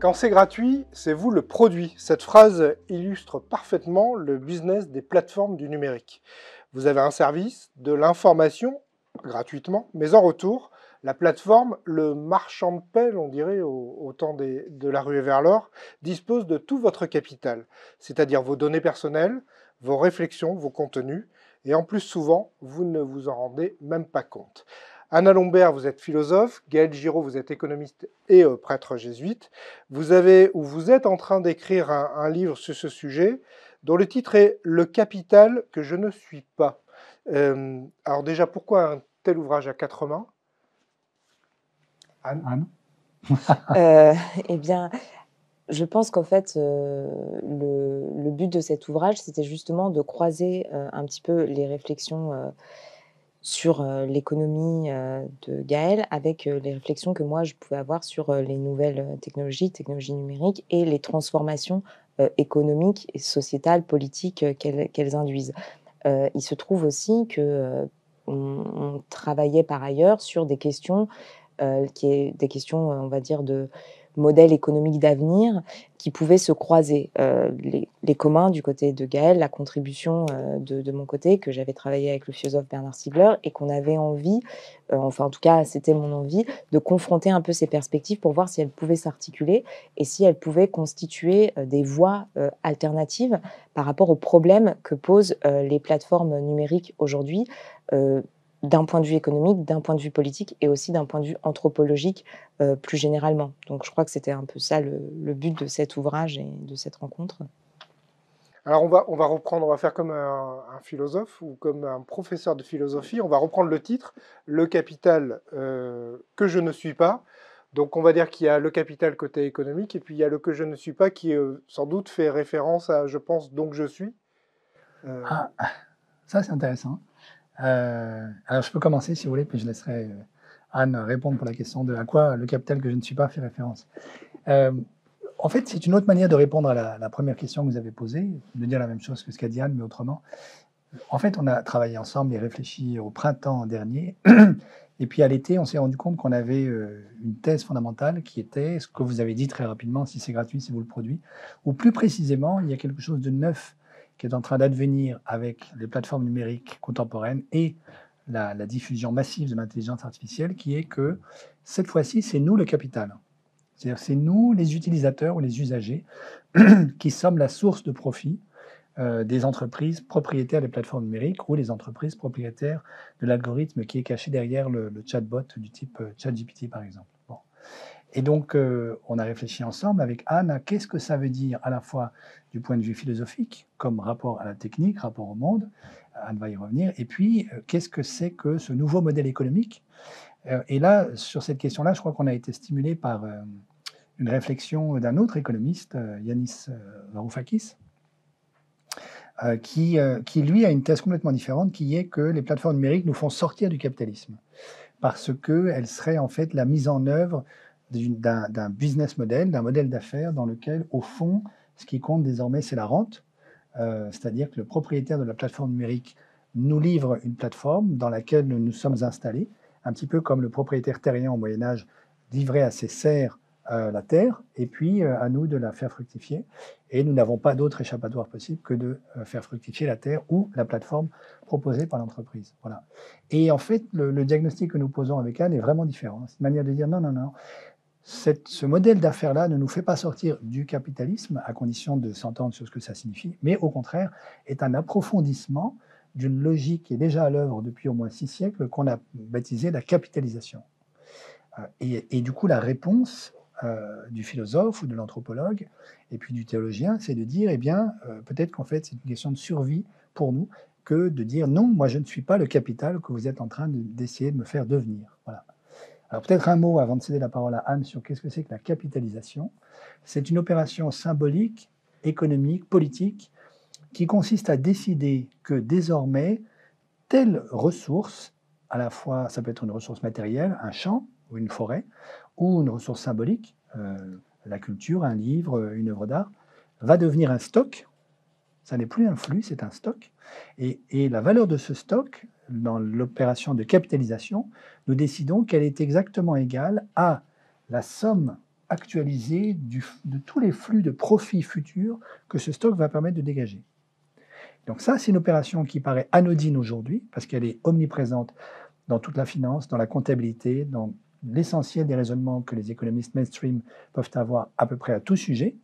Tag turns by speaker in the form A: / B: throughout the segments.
A: Quand c'est gratuit, c'est vous le produit. Cette phrase illustre parfaitement le business des plateformes du numérique. Vous avez un service, de l'information, gratuitement, mais en retour, la plateforme, le marchand de pelle, on dirait, au temps de la ruée vers l'or, dispose de tout votre capital, c'est-à-dire vos données personnelles, vos réflexions, vos contenus, et en plus souvent, vous ne vous en rendez même pas compte. Anna Lombert, vous êtes philosophe, Gaël Giraud, vous êtes économiste et prêtre jésuite. Vous êtes en train d'écrire un livre sur ce sujet, dont le titre est Le capital que je ne suis pas. Alors déjà, pourquoi un tel ouvrage à quatre mains?
B: Anne.
C: Eh bien, je pense qu'en fait, le but de cet ouvrage, c'était justement de croiser un petit peu les réflexions sur l'économie de Gaël avec les réflexions que moi, je pouvais avoir sur les nouvelles technologies numériques et les transformations économiques et sociétales, politiques qu'elles induisent. Il se trouve aussi que on travaillait par ailleurs sur des questions des questions, on va dire, de modèles économiques d'avenir qui pouvaient se croiser. Les communs du côté de Gaël, la contribution de mon côté, que j'avais travaillé avec le philosophe Bernard Stiegler et qu'on avait envie, enfin en tout cas c'était mon envie, de confronter un peu ces perspectives pour voir si elles pouvaient s'articuler et si elles pouvaient constituer des voies alternatives par rapport aux problèmes que posent les plateformes numériques aujourd'hui. D'un point de vue économique, d'un point de vue politique et aussi d'un point de vue anthropologique plus généralement. Donc je crois que c'était un peu ça le but de cet ouvrage et de cette rencontre.
A: Alors on va reprendre, on va faire comme un philosophe ou comme un professeur de philosophie, on va reprendre le titre, Le capital que je ne suis pas. Donc on va dire qu'il y a le capital côté économique et puis il y a le que je ne suis pas qui sans doute fait référence à, je pense, donc je suis.
B: Ah, ça c'est intéressant. Alors je peux commencer si vous voulez, puis je laisserai Anne répondre pour la question de à quoi le capital que je ne suis pas fait référence. En fait, c'est une autre manière de répondre à la première question que vous avez posée, de dire la même chose que ce qu'a dit Anne, mais autrement. En fait, on a travaillé ensemble et réfléchi au printemps dernier. Et puis à l'été, on s'est rendu compte qu'on avait une thèse fondamentale qui était ce que vous avez dit très rapidement, si c'est gratuit, c'est vous le produit. Ou plus précisément, il y a quelque chose de neuf qui est en train d'advenir avec les plateformes numériques contemporaines et la diffusion massive de l'intelligence artificielle, qui est que cette fois-ci, c'est nous le capital. C'est-à-dire c'est nous, les utilisateurs ou les usagers, qui sommes la source de profit des entreprises propriétaires des plateformes numériques ou les entreprises propriétaires de l'algorithme qui est caché derrière le chatbot du type ChatGPT, par exemple. Bon. Et donc, on a réfléchi ensemble avec Anne à qu'est-ce que ça veut dire à la fois du point de vue philosophique, comme rapport à la technique, rapport au monde, Anne va y revenir, et puis qu'est-ce que c'est que ce nouveau modèle économique. Et là, sur cette question-là, je crois qu'on a été stimulé par une réflexion d'un autre économiste, Yanis Varoufakis, qui, lui, a une thèse complètement différente, qui est que les plateformes numériques nous font sortir du capitalisme, parce qu'elles seraient en fait la mise en œuvre d'un business model, d'un modèle d'affaires dans lequel, au fond, ce qui compte désormais, c'est la rente, c'est-à-dire que le propriétaire de la plateforme numérique nous livre une plateforme dans laquelle nous nous sommes installés, un petit peu comme le propriétaire terrien au Moyen-Âge livrait à ses serfs la terre, et puis à nous de la faire fructifier. Et nous n'avons pas d'autre échappatoire possible que de faire fructifier la terre ou la plateforme proposée par l'entreprise. Voilà. Et en fait, le diagnostic que nous posons avec Anne est vraiment différent. C'est une manière de dire non, non, non. Ce modèle d'affaires-là ne nous fait pas sortir du capitalisme, à condition de s'entendre sur ce que ça signifie, mais au contraire est un approfondissement d'une logique qui est déjà à l'œuvre depuis au moins 6 siècles, qu'on a baptisée la capitalisation. Et du coup, la réponse du philosophe ou de l'anthropologue et puis du théologien, c'est de dire, eh bien, peut-être qu'en fait, c'est une question de survie pour nous que de dire non, moi, je ne suis pas le capital que vous êtes en train d'essayer de me faire devenir. Voilà. Alors peut-être un mot avant de céder la parole à Anne sur qu'est-ce que c'est que la capitalisation. C'est une opération symbolique, économique, politique, qui consiste à décider que désormais, telle ressource, à la fois, ça peut être une ressource matérielle, un champ ou une forêt, ou une ressource symbolique, la culture, un livre, une œuvre d'art, va devenir un stock. Ça n'est plus un flux, c'est un stock. Et la valeur de ce stock, dans l'opération de capitalisation, nous décidons qu'elle est exactement égale à la somme actualisée de tous les flux de profits futurs que ce stock va permettre de dégager. Donc ça, c'est une opération qui paraît anodine aujourd'hui, parce qu'elle est omniprésente dans toute la finance, dans la comptabilité, dans l'essentiel des raisonnements que les économistes mainstream peuvent avoir à peu près à tout sujet.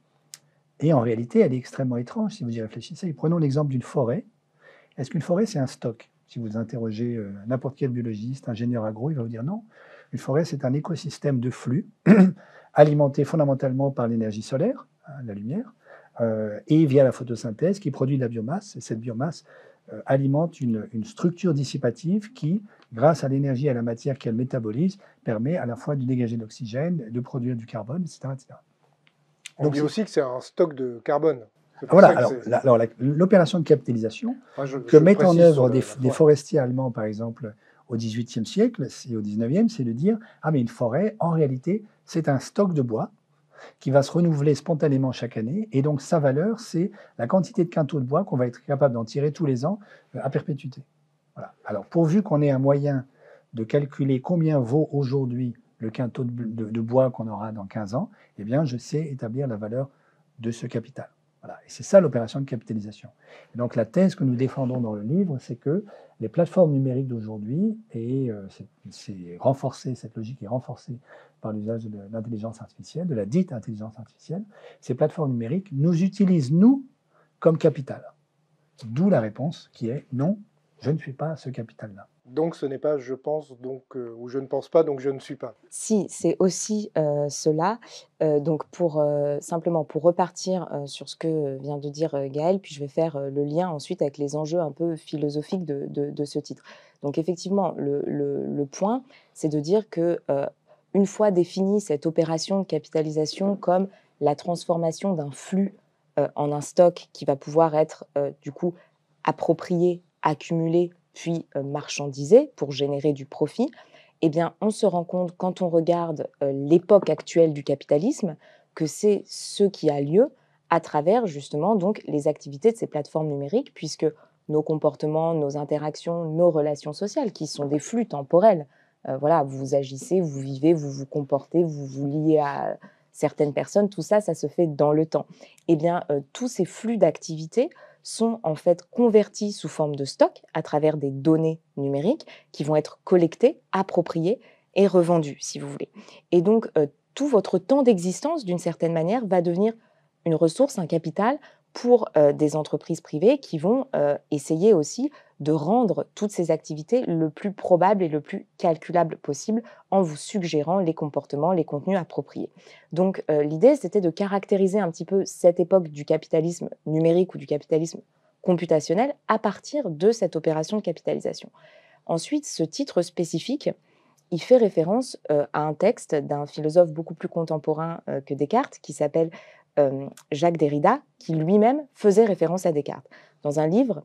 B: Et en réalité, elle est extrêmement étrange si vous y réfléchissez. Prenons l'exemple d'une forêt. Est-ce qu'une forêt, c'est un stock? Si vous interrogez n'importe quel biologiste, ingénieur agro, il va vous dire non. Une forêt, c'est un écosystème de flux alimenté fondamentalement par l'énergie solaire, la lumière, et via la photosynthèse qui produit de la biomasse. Et cette biomasse alimente une structure dissipative qui, grâce à l'énergie et à la matière qu'elle métabolise, permet à la fois de dégager de l'oxygène, de produire du carbone, etc. etc.
A: On dit aussi que c'est un stock de carbone.
B: Voilà, alors l'opération de capitalisation que mettent en œuvre des forestiers allemands, par exemple, au XVIIIe siècle et au XIXe, c'est de dire « Ah, mais une forêt, en réalité, c'est un stock de bois qui va se renouveler spontanément chaque année, et donc sa valeur, c'est la quantité de quintaux de bois qu'on va être capable d'en tirer tous les ans à perpétuité. » Voilà. Alors, pourvu qu'on ait un moyen de calculer combien vaut aujourd'hui le quintot de bois qu'on aura dans 15 ans, eh bien, je sais établir la valeur de ce capital. Voilà. Et c'est ça l'opération de capitalisation. Et donc la thèse que nous défendons dans le livre, c'est que les plateformes numériques d'aujourd'hui, et c'est renforcé, cette logique est renforcée par l'usage de l'intelligence artificielle, de la dite intelligence artificielle, ces plateformes numériques nous utilisent, nous, comme capital. D'où la réponse qui est non, je ne suis pas ce capital-là.
A: Donc ce n'est pas je pense, donc, ou je ne pense pas, donc je ne suis pas.
C: Si, c'est aussi cela. Donc simplement pour repartir sur ce que vient de dire Gaël, puis je vais faire le lien ensuite avec les enjeux un peu philosophiques de ce titre. Donc effectivement, le point, c'est de dire que une fois définie cette opération de capitalisation comme la transformation d'un flux en un stock qui va pouvoir être du coup approprié, accumulé, puis marchandisé pour générer du profit, eh bien, on se rend compte, quand on regarde l'époque actuelle du capitalisme, que c'est ce qui a lieu à travers justement donc les activités de ces plateformes numériques, puisque nos comportements, nos interactions, nos relations sociales, qui sont des flux temporels, voilà, vous agissez, vous vivez, vous vous comportez, vous vous liez à certaines personnes, tout ça, ça se fait dans le temps. Eh bien, tous ces flux d'activités sont en fait convertis sous forme de stock à travers des données numériques qui vont être collectées, appropriées et revendues, si vous voulez. Et donc, tout votre temps d'existence, d'une certaine manière, va devenir une ressource, un capital pour des entreprises privées qui vont essayer aussi de rendre toutes ces activités le plus probable et le plus calculable possible en vous suggérant les comportements, les contenus appropriés. Donc l'idée, c'était de caractériser un petit peu cette époque du capitalisme numérique ou du capitalisme computationnel à partir de cette opération de capitalisation. Ensuite, ce titre spécifique, il fait référence à un texte d'un philosophe beaucoup plus contemporain que Descartes, qui s'appelle Jacques Derrida, qui lui-même faisait référence à Descartes, dans un livre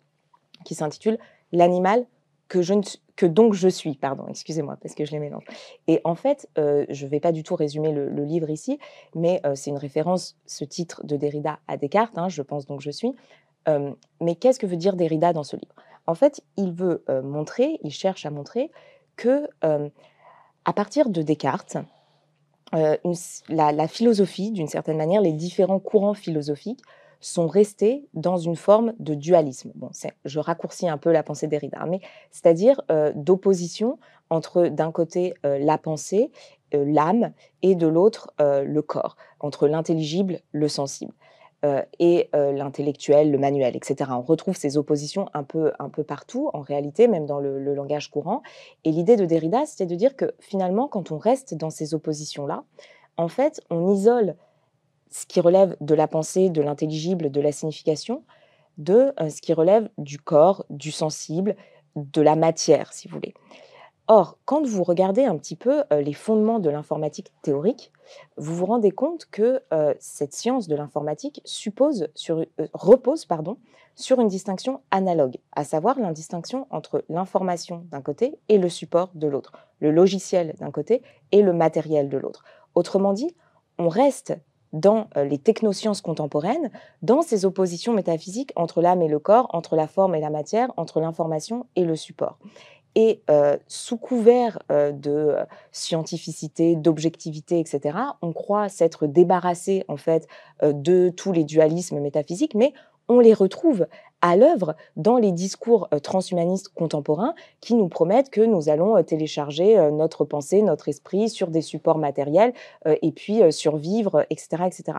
C: qui s'intitule « L'animal que donc je suis », pardon, excusez-moi, parce que je les mélange. Et en fait, je ne vais pas du tout résumer le livre ici, mais c'est une référence, ce titre de Derrida, à Descartes, je pense donc je suis. Mais qu'est-ce que veut dire Derrida dans ce livre? En fait, il veut il cherche à montrer que à partir de Descartes, la philosophie, d'une certaine manière, les différents courants philosophiques sont restés dans une forme de dualisme. Bon, je raccourcis un peu la pensée de Derrida, mais c'est-à-dire d'opposition entre, d'un côté, la pensée, l'âme, et de l'autre, le corps, entre l'intelligible, le sensible. Et l'intellectuel, le manuel, etc. On retrouve ces oppositions un peu partout, en réalité, même dans le langage courant. Et l'idée de Derrida, c'était de dire que finalement, quand on reste dans ces oppositions-là, en fait, on isole ce qui relève de la pensée, de l'intelligible, de la signification, de ce qui relève du corps, du sensible, de la matière, si vous voulez. Or, quand vous regardez un petit peu les fondements de l'informatique théorique, vous vous rendez compte que cette science de l'informatique repose sur une distinction analogue, à savoir la distinction entre l'information d'un côté et le support de l'autre, le logiciel d'un côté et le matériel de l'autre. Autrement dit, on reste dans les technosciences contemporaines, dans ces oppositions métaphysiques entre l'âme et le corps, entre la forme et la matière, entre l'information et le support. Et sous couvert de scientificité, d'objectivité, etc., on croit s'être débarrassé en fait de tous les dualismes métaphysiques, mais on les retrouve à l'œuvre dans les discours transhumanistes contemporains qui nous promettent que nous allons télécharger notre pensée, notre esprit sur des supports matériels et puis survivre, etc., etc.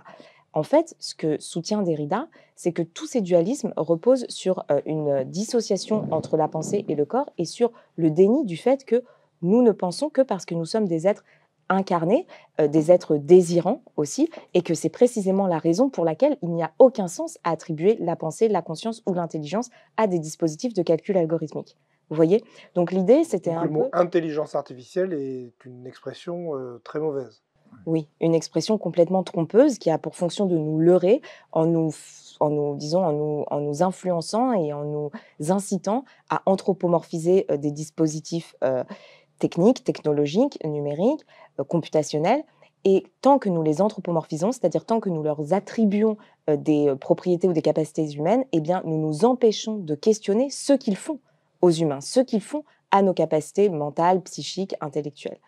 C: En fait, ce que soutient Derrida, c'est que tous ces dualismes reposent sur une dissociation entre la pensée et le corps et sur le déni du fait que nous ne pensons que parce que nous sommes des êtres incarnés, des êtres désirants aussi, et que c'est précisément la raison pour laquelle il n'y a aucun sens à attribuer la pensée, la conscience ou l'intelligence à des dispositifs de calcul algorithmique. Vous voyez? Donc l'idée, c'était
A: Donc
C: un
A: le mot
C: peu...
A: intelligence artificielle est une expression très mauvaise.
C: Oui, une expression complètement trompeuse qui a pour fonction de nous leurrer disons, en nous influençant et en nous incitant à anthropomorphiser des dispositifs techniques, technologiques, numériques, computationnels. Et tant que nous les anthropomorphisons, c'est-à-dire tant que nous leur attribuons des propriétés ou des capacités humaines, eh bien, nous nous empêchons de questionner ce qu'ils font aux humains, ce qu'ils font à nos capacités mentales, psychiques, intellectuelles.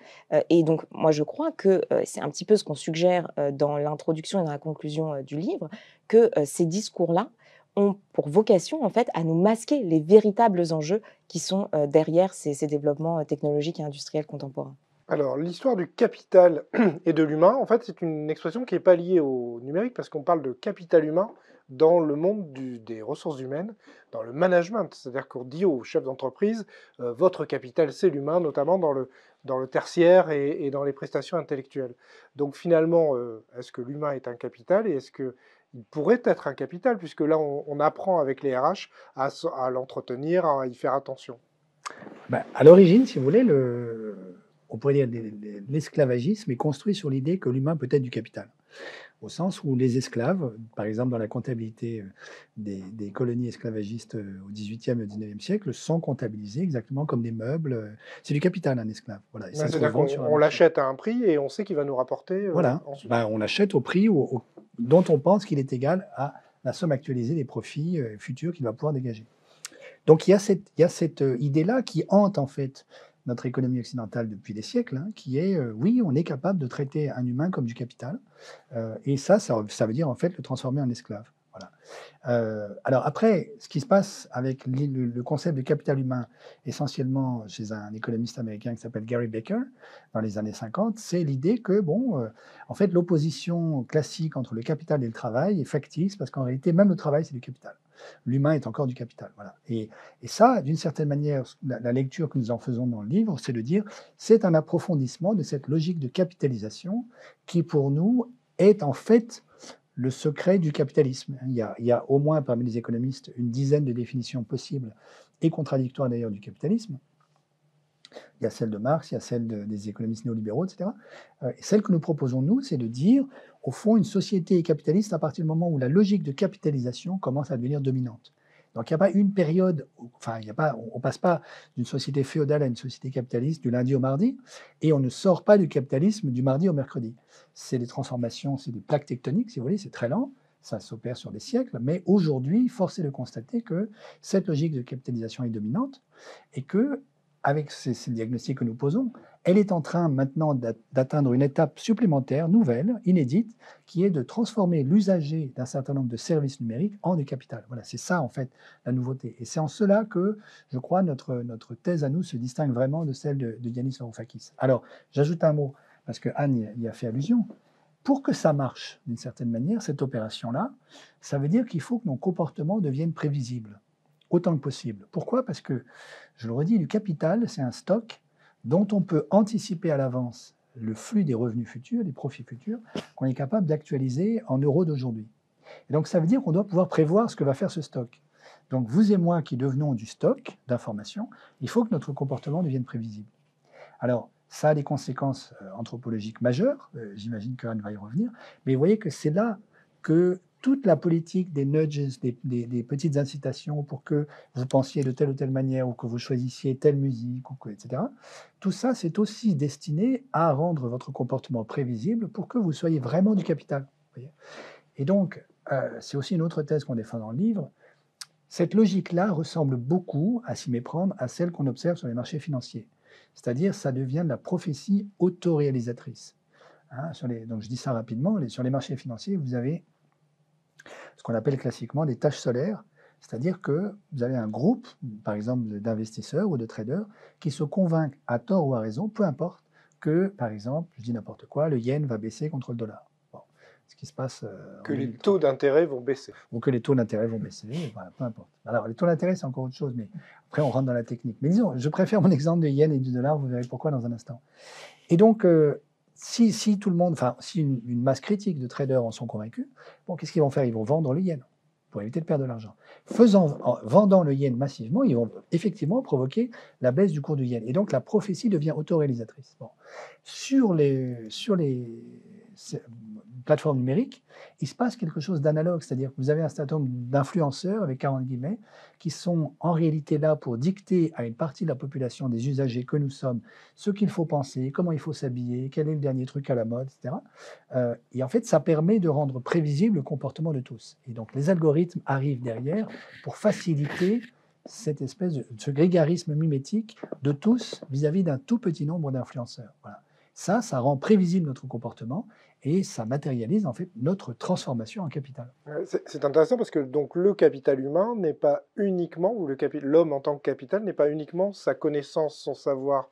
C: Et donc, moi, je crois que c'est un petit peu ce qu'on suggère dans l'introduction et dans la conclusion du livre, que ces discours-là ont pour vocation, en fait, à nous masquer les véritables enjeux qui sont derrière ces développements technologiques et industriels contemporains.
A: Alors, l'histoire du capital et de l'humain, en fait, c'est une expression qui n'est pas liée au numérique parce qu'on parle de capital humain dans le monde des ressources humaines, dans le management. C'est-à-dire qu'on dit aux chefs d'entreprise, votre capital, c'est l'humain, notamment dans le tertiaire et dans les prestations intellectuelles. Donc finalement, est-ce que l'humain est un capital et est-ce qu'il pourrait être un capital, puisque là, on apprend avec les RH à l'entretenir, à y faire attention.
B: Ben, à l'origine, si vous voulez, on pourrait dire l'esclavagisme est construit sur l'idée que l'humain peut être du capital. Au sens où les esclaves, par exemple dans la comptabilité des colonies esclavagistes au XVIIIe et au XIXe siècle, sont comptabilisés exactement comme des meubles. C'est du capital, un esclave. Voilà, et ça se
A: C'est-à-dire
B: revend sur un
A: qu'on
B: marché.
A: l'achète à un prix et on sait qu'il va nous rapporter
B: Voilà,
A: ensuite.
B: ben, on achète au prix dont on pense qu'il est égal à la somme actualisée des profits futurs qu'il va pouvoir dégager. Donc il y a cette idée-là qui hante en fait notre économie occidentale depuis des siècles, hein, qui est oui, on est capable de traiter un humain comme du capital, et ça veut dire en fait le transformer en esclave. Voilà. Alors après, ce qui se passe avec le concept de capital humain, essentiellement chez un économiste américain qui s'appelle Gary Becker, dans les années 50, c'est l'idée que bon, en fait, l'opposition classique entre le capital et le travail est factice parce qu'en réalité, même le travail, c'est du capital. L'humain est encore du capital. Voilà. Et ça, d'une certaine manière, la lecture que nous en faisons dans le livre, c'est de dire c'est un approfondissement de cette logique de capitalisation qui, pour nous, est en fait le secret du capitalisme. Il y a au moins parmi les économistes une dizaine de définitions possibles et contradictoires d'ailleurs du capitalisme. Il y a celle de Marx, il y a celle des économistes néolibéraux, etc. Et celle que nous proposons, nous, c'est de dire, au fond, une société est capitaliste à partir du moment où la logique de capitalisation commence à devenir dominante. Donc il n'y a pas une période, enfin, on ne passe pas d'une société féodale à une société capitaliste du lundi au mardi, et on ne sort pas du capitalisme du mardi au mercredi. C'est des transformations, c'est des plaques tectoniques, si vous voulez, c'est très lent, ça s'opère sur des siècles, mais aujourd'hui, force est de constater que cette logique de capitalisation est dominante, et que avec ces diagnostics que nous posons, elle est en train maintenant d'atteindre une étape supplémentaire, nouvelle, inédite, qui est de transformer l'usager d'un certain nombre de services numériques en du capital. Voilà, c'est ça en fait la nouveauté. Et c'est en cela que, je crois, notre thèse à nous se distingue vraiment de celle de Yanis Varoufakis. Alors, j'ajoute un mot, parce que Anne y a fait allusion. Pour que ça marche, d'une certaine manière, cette opération-là, ça veut dire qu'il faut que nos comportements deviennent prévisibles autant que possible. Pourquoi? Parce que, je le redis, le capital, c'est un stock dont on peut anticiper à l'avance le flux des revenus futurs, des profits futurs, qu'on est capable d'actualiser en euros d'aujourd'hui. Et donc, ça veut dire qu'on doit pouvoir prévoir ce que va faire ce stock. Donc, vous et moi qui devenons du stock d'informations, il faut que notre comportement devienne prévisible. Alors, ça a des conséquences anthropologiques majeures, j'imagine qu'Anne va y revenir, mais vous voyez que c'est là que toute la politique des nudges, des petites incitations pour que vous pensiez de telle ou telle manière ou que vous choisissiez telle musique, etc., tout ça, c'est aussi destiné à rendre votre comportement prévisible pour que vous soyez vraiment du capital. Voyez. Et donc, c'est aussi une autre thèse qu'on défend dans le livre. Cette logique-là ressemble beaucoup, à s'y méprendre, à celle qu'on observe sur les marchés financiers. C'est-à-dire, ça devient de la prophétie autoréalisatrice. Hein, donc, je dis ça rapidement. Sur les marchés financiers, vous avez ce qu'on appelle classiquement des tâches solaires. C'est-à-dire que vous avez un groupe, par exemple, d'investisseurs ou de traders qui se convainquent, à tort ou à raison, peu importe, que, par exemple, je dis n'importe quoi, le yen va baisser contre le dollar. Bon, ce qui se passe
A: Que
B: en
A: les
B: 2030.
A: taux d'intérêt vont baisser.
B: Ou que les taux d'intérêt vont baisser, voilà, peu importe. Alors, les taux d'intérêt, c'est encore autre chose, mais après, on rentre dans la technique. Mais disons, je préfère mon exemple de yen et du dollar, vous verrez pourquoi dans un instant. Et donc, si tout le monde, enfin, si une masse critique de traders en sont convaincus, bon, qu'est-ce qu'ils vont faire? Ils vont vendre le yen pour éviter de perdre de l'argent. En vendant le yen massivement, ils vont effectivement provoquer la baisse du cours du yen. Et donc, la prophétie devient autoréalisatrice. Bon. Sur ces plateformes numériques, il se passe quelque chose d'analogue, c'est-à-dire que vous avez un certain nombre d'influenceurs, avec 40 guillemets, qui sont en réalité là pour dicter à une partie de la population, des usagers que nous sommes, ce qu'il faut penser, comment il faut s'habiller, quel est le dernier truc à la mode, etc. Et en fait, ça permet de rendre prévisible le comportement de tous. Et donc, les algorithmes arrivent derrière pour faciliter cette espèce de ce grégarisme mimétique de tous vis-à-vis d'un tout petit nombre d'influenceurs. Voilà. Ça rend prévisible notre comportement et ça matérialise en fait notre transformation en capital.
A: C'est intéressant parce que donc, le capital humain n'est pas uniquement, ou l'homme en tant que capital n'est pas uniquement sa connaissance, son savoir,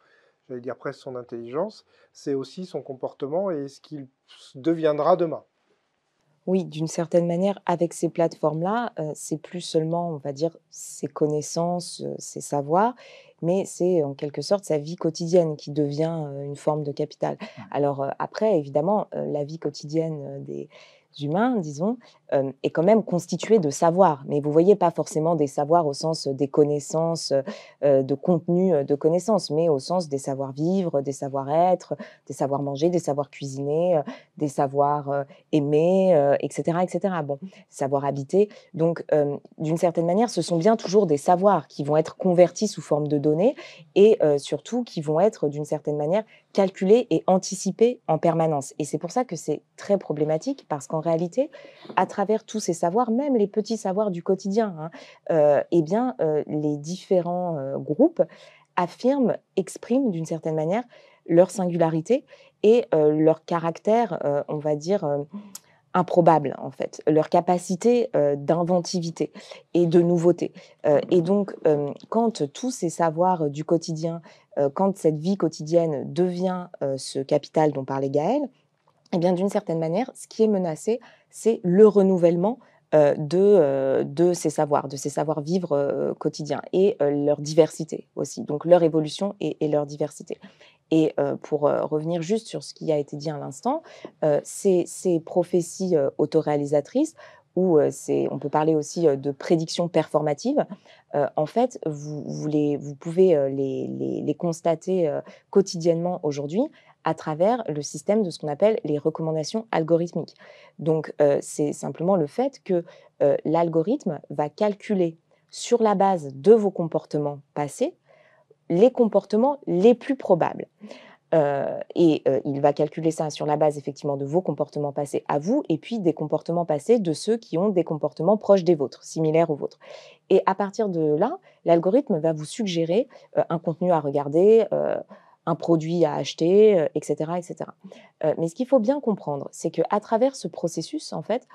A: j'allais dire presque son intelligence, c'est aussi son comportement et ce qu'il deviendra demain.
C: Oui, d'une certaine manière, avec ces plateformes-là, c'est plus seulement, on va dire, ses connaissances, ses savoirs, mais c'est en quelque sorte sa vie quotidienne qui devient, une forme de capital.
B: Ouais.
C: Alors, après évidemment, la vie quotidienne, des humains, disons, est quand même constituée de savoirs. Mais vous voyez, pas forcément des savoirs au sens, des connaissances, de contenu, de connaissances, mais au sens des savoir-vivre, des savoir-être, des savoirs-manger, des savoirs cuisiner, des savoirs, aimer, et cetera, et cetera. Bon, savoir habiter. Donc, d'une certaine manière, ce sont bien toujours des savoirs qui vont être convertis sous forme de données et surtout qui vont être, d'une certaine manière, calculés et anticipés en permanence. Et c'est pour ça que c'est très problématique parce qu'en réalité, à travers tous ces savoirs, même les petits savoirs du quotidien, hein, eh bien, les différents, groupes affirment, expriment d'une certaine manière leur singularité et leur caractère, on va dire, improbable, en fait, leur capacité, d'inventivité et de nouveauté. Et donc, quand tous ces savoirs, du quotidien, quand cette vie quotidienne devient, ce capital dont parlait Gaël, eh bien, d'une certaine manière, ce qui est menacé, c'est le renouvellement, de ces savoirs, de ces savoir-vivre, quotidiens et leur diversité aussi, donc leur évolution et leur diversité. Et pour, revenir juste sur ce qui a été dit à l'instant, ces prophéties, autoréalisatrices ou on peut parler aussi, de prédictions performatives, en fait, vous pouvez, les constater, quotidiennement aujourd'hui à travers le système de ce qu'on appelle les recommandations algorithmiques. Donc c'est simplement le fait que, l'algorithme va calculer sur la base de vos comportements passés, les comportements les plus probables. Il va calculer ça sur la base effectivement de vos comportements passés à vous et puis des comportements passés de ceux qui ont des comportements proches des vôtres, similaires aux vôtres. Et à partir de là, l'algorithme va vous suggérer, un contenu à regarder, un produit à acheter, et cetera, et cetera. Mais ce qu'il faut bien comprendre, c'est qu'à travers ce processus, en fait,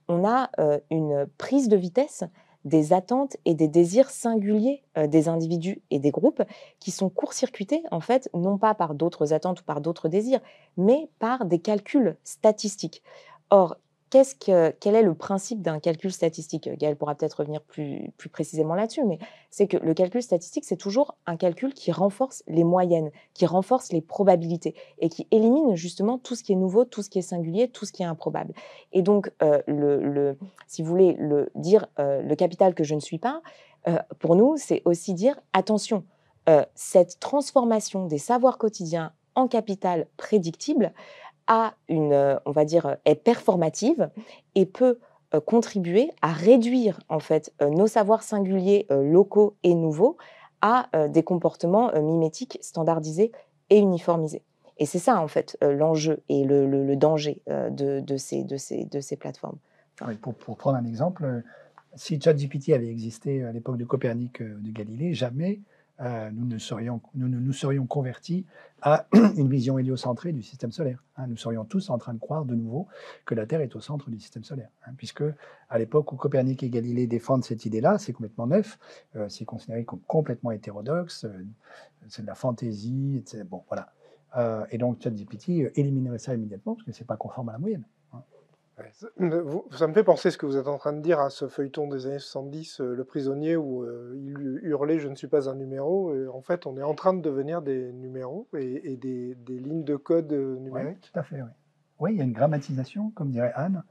C: on a, une prise de vitesse des attentes et des désirs singuliers, des individus et des groupes qui sont court-circuités, en fait, non pas par d'autres attentes ou par d'autres désirs, mais par des calculs statistiques. Or, quel est le principe d'un calcul statistique? Gaël pourra peut-être revenir plus précisément là-dessus, mais c'est que le calcul statistique, c'est toujours un calcul qui renforce les moyennes, qui renforce les probabilités et qui élimine justement tout ce qui est nouveau, tout ce qui est singulier, tout ce qui est improbable. Et donc, si vous voulez, le capital que je ne suis pas, pour nous, c'est aussi dire: «Attention, cette transformation des savoirs quotidiens en capital prédictible on va dire, est performative et peut, contribuer à réduire, en fait, nos savoirs singuliers, locaux et nouveaux à, des comportements, mimétiques, standardisés et uniformisés». Et c'est ça, en fait, l'enjeu et le danger, de ces plateformes. Enfin,
B: Oui, pour prendre un exemple, Si ChatGPT avait existé à l'époque de Copernic, de Galilée, jamais nous ne nous serions convertis à une vision héliocentrée du système solaire. Hein. Nous serions tous en train de croire de nouveau que la Terre est au centre du système solaire. Hein, puisque à l'époque où Copernic et Galilée défendent cette idée-là, c'est complètement neuf, c'est considéré comme complètement hétérodoxe, c'est de la fantaisie, etc. Bon, voilà. Et donc ChatGPT éliminerait ça immédiatement parce que c'est pas conforme à la moyenne. Hein.
A: Ouais, ça me fait penser ce que vous êtes en train de dire à ce feuilleton des années 70, Le Prisonnier, où il hurlait «Je ne suis pas un numéro». Et en fait, on est en train de devenir des numéros et des lignes de code
B: Oui,
A: numériques.
B: tout à fait. Oui. Oui, il y a une grammatisation, comme dirait Anne,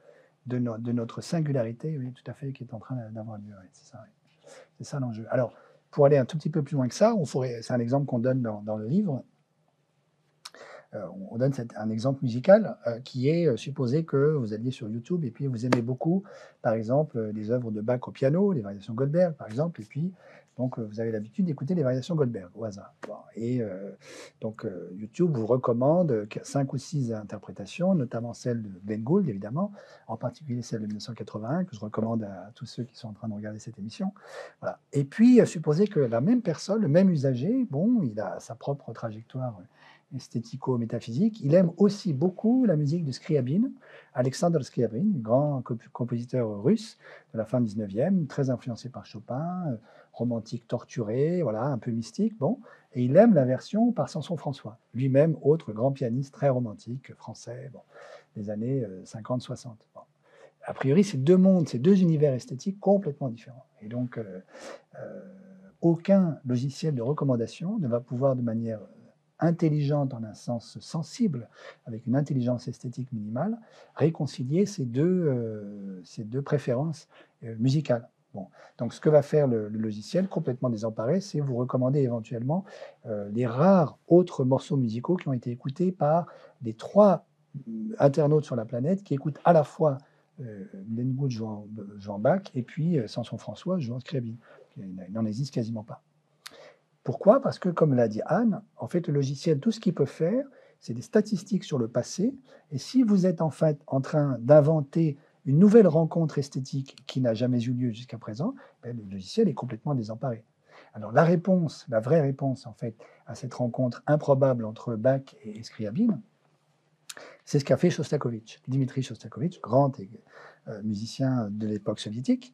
B: de notre singularité, oui, tout à fait, qui est en train d'avoir lieu. Oui, c'est ça, oui. C'est ça l'enjeu. Alors, pour aller un tout petit peu plus loin que ça, c'est un exemple qu'on donne dans le livre. On donne un exemple musical qui est supposé que vous alliez sur YouTube et puis vous aimez beaucoup, par exemple, les œuvres de Bach au piano, les variations Goldberg, par exemple, et puis donc vous avez l'habitude d'écouter les variations Goldberg au hasard. Bon, et donc YouTube vous recommande 5 ou 6 interprétations, notamment celle de Glenn Gould, évidemment, en particulier celle de 1981, que je recommande à tous ceux qui sont en train de regarder cette émission. Voilà. Et puis, supposez que la même personne, le même usager, bon, il a sa propre trajectoire esthético-métaphysique. Il aime aussi beaucoup la musique de Scriabine, Alexandre Scriabine, grand compositeur russe de la fin du 19e, très influencé par Chopin, romantique torturé, voilà, un peu mystique. Bon. Et il aime la version par Samson-François, lui-même autre grand pianiste très romantique français, bon, des années 50-60. Bon. A priori, c'est deux mondes, c'est deux univers esthétiques complètement différents. Et donc, aucun logiciel de recommandation ne va pouvoir de manière intelligente en un sens sensible, avec une intelligence esthétique minimale, réconcilier ces deux préférences musicales. Bon. Donc ce que va faire le logiciel, complètement désemparé, c'est vous recommander éventuellement les rares autres morceaux musicaux qui ont été écoutés par les 3 internautes sur la planète qui écoutent à la fois Glenn Gould jouant Bach et puis Samson-François jouant Scriabine. Il n'en existe quasiment pas. Pourquoi? Parce que, comme l'a dit Anne, en fait, le logiciel, tout ce qu'il peut faire, c'est des statistiques sur le passé. Et si vous êtes en fait en train d'inventer une nouvelle rencontre esthétique qui n'a jamais eu lieu jusqu'à présent, ben, le logiciel est complètement désemparé. Alors la réponse, la vraie réponse en fait à cette rencontre improbable entre Bach et Scriabine, c'est ce qu'a fait Shostakovich, Dimitri Shostakovich, grand musicien de l'époque soviétique,